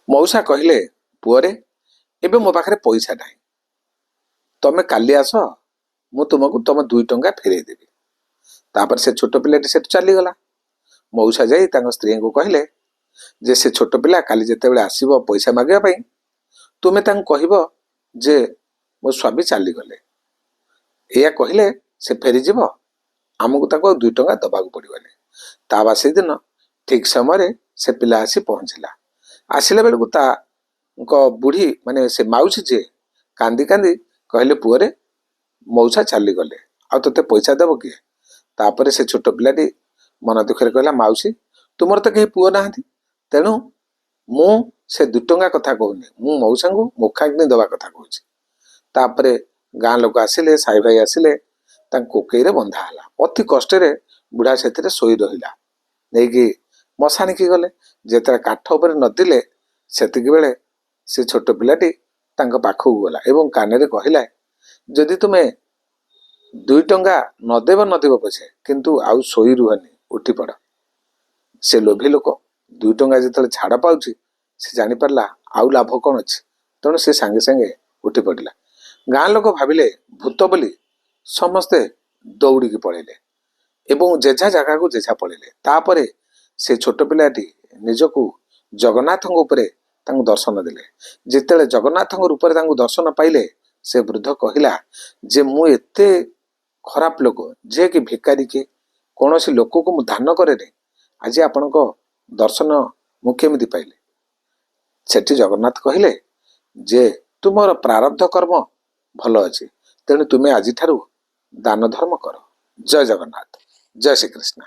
मौसा कहले पुअरे एबे मो पाखरे पैसा नाही, तमे काली आस मु तुमको तुम 2 टंका फेरे देबी। तापर से छोट पिलाटी से चली गला। मौसा जाई तांग स्त्री को कहले जे से छोट पिला काली जेतेबेले आसीबो पैसा मागिया पई तुमे तांग कहबो जे मो स्वामी चली गले, एया कहले से फेरी जीवो, आमको ताको 2 टंका दबाक पड़िबनी। ताबा से दिन ठीक समय से पिला आसी पहुंचला। आसिला बेलू ता बुढ़ी माने से माउसी जे कांदी कांदी कहले पुअरे मौसा चली गले आ तोते पैसा देव किए। तापर से छोट पिलाटी मन दुखरे कहला माउसी तुमर तो कहीं पुओ ना तेणु मु से 2 टंका कथा कहूनी, मु मौसा को मुखाग्नि दवा कथा कहूँ। तापर गाँ लोक आसिले साई भाई आसिले कोकईरे बंधा है अति कष्ट बुढ़ा से शोई रहा नहीं मशाणी की गले जिते काठ उपर नदिले सेतिक बेले से छोट पिलाटी पाखक गला एवं कान कहला जदि तुम्हें 2 टंका नदेव नदेव पछे किंतु आउ शोई रुहनी उठी पड़। से लोभी लोक 2 टंका जो छाड़ पाऊँ से जानीपारा आउ लाभ कौन अच्छे तेणु से सांगे सांगे उठी पड़ा। गाँ लोक भाविले भूत बोली समस्ते दौड़ी पड़ेले एवं जेझा जगह को जेझा पड़ेले। तापरे से छोट पिलाटी निजकू जगन्नाथ दर्शन देले। जिते जगन्नाथ रूप दर्शन पाइले से वृद्ध कहला जे मु एते खराब लोक जे कि भिकारी के कौन सी लोक को मु दान करे आज आपण दर्शन मु केमिति पाइले। सेठी जगन्नाथ कहले जे तुमर प्रारब्ध कर्म भल अच्छे तेणु तुम्हें आज दान धर्म कर। जय जगन्नाथ, जय श्री कृष्ण।